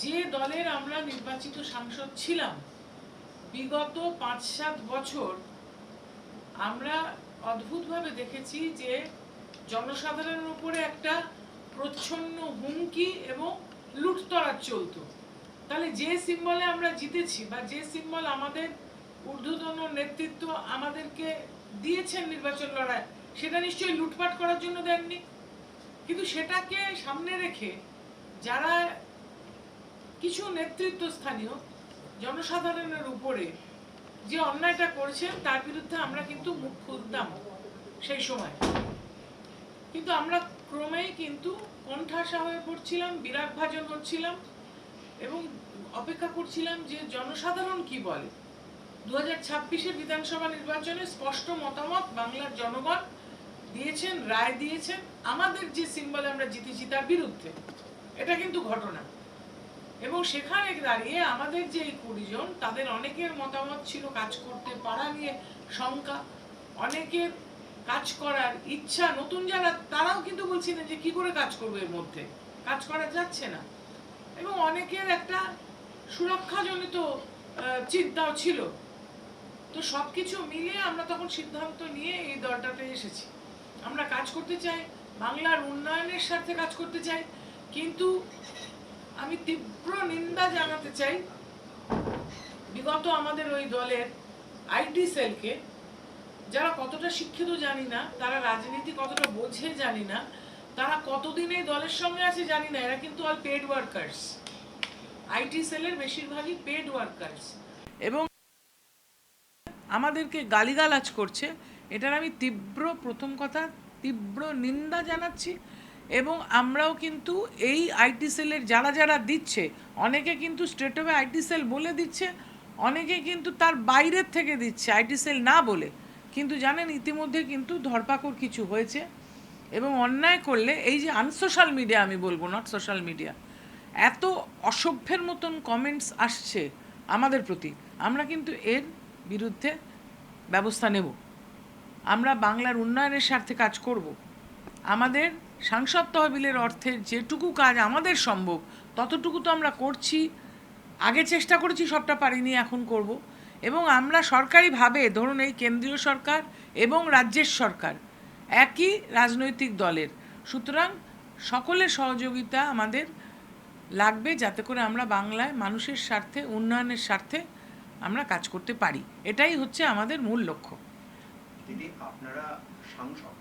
যে দলের আমরা নির্বাচিত সাংসদ ছিলাম বিগত ৫-৭ বছর আমরা অদ্ভুতভাবে দেখেছি যে জনসাধারণের উপরে একটা প্রচ্ছন্ন হুমকি এবং লুটতরাজ চলতো। তাহলে যে সিম্বলে আমরা জিতেছি বা যে সিম্বল আমাদের ঊর্ধ্বতন নেতৃত্ব আমাদেরকে দিয়েছেন নির্বাচন লড়াই, সেটা নিশ্চয়ই লুটপাট করার জন্য দেননি। কিন্তু সেটাকে সামনে রেখে যারা কিছু নেতৃত্ব স্থানীয় জনসাধারণের উপরে যে অন্যায়টা করেছেন তার বিরুদ্ধে আমরা কিন্তু মুখ খুলতাম সেই সময়। কিন্তু আমরা ক্রমেই কিন্তু কণ্ঠাসা হয়ে পড়ছিলাম, বিরাগভাজন হচ্ছিলাম এবং অপেক্ষা করছিলাম যে জনসাধারণ কি বলে। 2026-এর বিধানসভা নির্বাচনে স্পষ্ট মতামত বাংলার জনগণ দিয়েছেন, রায় দিয়েছেন আমাদের যে সিম্বলে আমরা জিতেছি তার বিরুদ্ধে। এটা কিন্তু ঘটনা। এবং সেখানে দাঁড়িয়ে আমাদের যে 20 জন, তাদের অনেকের মতামত ছিল কাজ করতে পারা নিয়ে শঙ্কা, অনেকের কাজ করার ইচ্ছা, নতুন যারা তারাও কিন্তু বলছিলেন যে কি করে কাজ করবে, এর মধ্যে কাজ করা যাচ্ছে না। এবং অনেকের একটা সুরক্ষাজনিত চিন্তাও ছিল। তো সবকিছু মিলিয়ে আমরা তখন সিদ্ধান্ত নিয়ে এই দলটাতে এসেছি। আমরা কাজ করতে চাই, বাংলার উন্নয়নের স্বার্থে কাজ করতে চাই। কিন্তু আমি তীব্র নিন্দা জানাতে চাই বিগত আমাদের ওই দলের আইটি সেলকে, যারা কতটা শিক্ষিত জানি না, তারা রাজনীতি কতটা বোঝে জানি না, তারা কতদিন এই দলের সঙ্গে আছে জানি না, এরা কিন্তু অল পেড ওয়ার্কার্স। আইটি সেলের বেশিরভাগই পেড ওয়ার্কার্স এবং আমাদেরকে গালিগালাজ করছে। এটার আমি প্রথম কথা তীব্র নিন্দা জানাচ্ছি। এবং আমরাও কিন্তু এই আইটি সেলের যারা যারা দিচ্ছে, অনেকে কিন্তু স্ট্রেটওয়ে আইটি সেল বলে দিচ্ছে, অনেকে কিন্তু তার বাইরের থেকে দিচ্ছে আইটি সেল না বলে। কিন্তু জানেন ইতিমধ্যে কিন্তু ধরপাকড় কিছু হয়েছে। এবং অন্যায় করলে এই যে আনসোশ্যাল মিডিয়া, আমি বলবো নট সোশ্যাল মিডিয়া, এত অসভ্যের মতন কমেন্টস আসছে আমাদের প্রতি, আমরা কিন্তু এর বিরুদ্ধে ব্যবস্থা নেব। আমরা বাংলার উন্নয়নের স্বার্থে কাজ করব। আমাদের সাংসদ তহবিলের অর্থের যেটুকু কাজ আমাদের সম্ভব ততটুকু তো আমরা করছি। আগে চেষ্টা করেছি, সবটা পারিনি, এখন করব। এবং আমরা সরকারিভাবে, ধরুন এই কেন্দ্রীয় সরকার এবং রাজ্যের সরকার একই রাজনৈতিক দলের, সুতরাং সকলের সহযোগিতা আমাদের লাগবে যাতে করে আমরা বাংলায় মানুষের স্বার্থে, উন্নয়নের স্বার্থে আমরা কাজ করতে পারি। এটাই হচ্ছে আমাদের মূল লক্ষ্য। দিদি, আপনারা সাংসদ,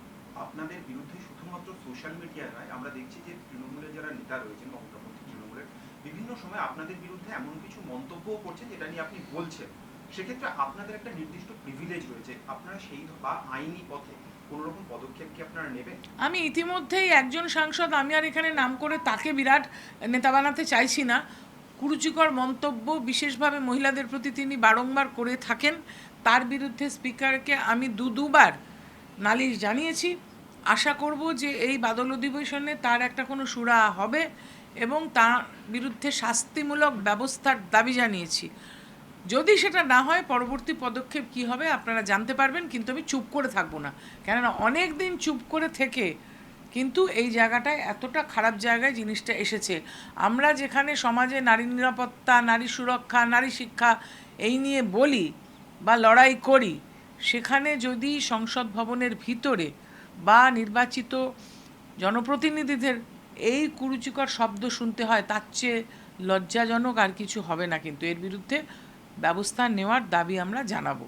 আপনাদের বিরুদ্ধে শুধুমাত্র সোশ্যাল মিডিয়া নয়, আমরা দেখছি যে তৃণমূলের যারা নেতা রয়েছেন, মমতাপন্থী তৃণমূলের, বিভিন্ন সময় আপনাদের বিরুদ্ধে এমন কিছু মন্তব্যও করছেন যেটা নিয়ে আপনি বলছেন। সেক্ষেত্রে আপনাদের একটা নির্দিষ্ট প্রিভিলেজ রয়েছে, আপনারা সেই বা আইনি পথে কোনো রকম পদক্ষেপ কি আপনারা নেবেন? আমি ইতিমধ্যেই একজন সাংসদ, আমি আর এখানে নাম করে তাকে বিরাট নেতা বানাতে চাইছি না, কুরুচিকর মন্তব্য বিশেষভাবে মহিলাদের প্রতি তিনি বারংবার করে থাকেন, তার বিরুদ্ধে স্পিকারকে আমি দুবার নালিশ জানিয়েছি। আশা করব যে এই বাদল অধিবেশনে তার একটা কোনো সুরাহা হবে এবং তার বিরুদ্ধে শাস্তিমূলক ব্যবস্থার দাবি জানিয়েছি। যদি সেটা না হয় পরবর্তী পদক্ষেপ কী হবে আপনারা জানতে পারবেন, কিন্তু আমি চুপ করে থাকবো না। কেননা অনেক দিন চুপ করে থেকে কিন্তু এই জায়গাটায় এতটা খারাপ জায়গায় জিনিসটা এসেছে। আমরা যেখানে সমাজে নারী নিরাপত্তা, নারী সুরক্ষা, নারী শিক্ষা এই নিয়ে বলি বা লড়াই করি, সেখানে যদি সংসদ ভবনের ভিতরে বা নির্বাচিত জনপ্রতিনিধিদের এই কুরুচিকর শব্দ শুনতে হয়, তার চেয়ে লজ্জাজনক আর কিছু হবে না। কিন্তু এর বিরুদ্ধে ব্যবস্থা নেওয়ার দাবি আমরা জানাবো।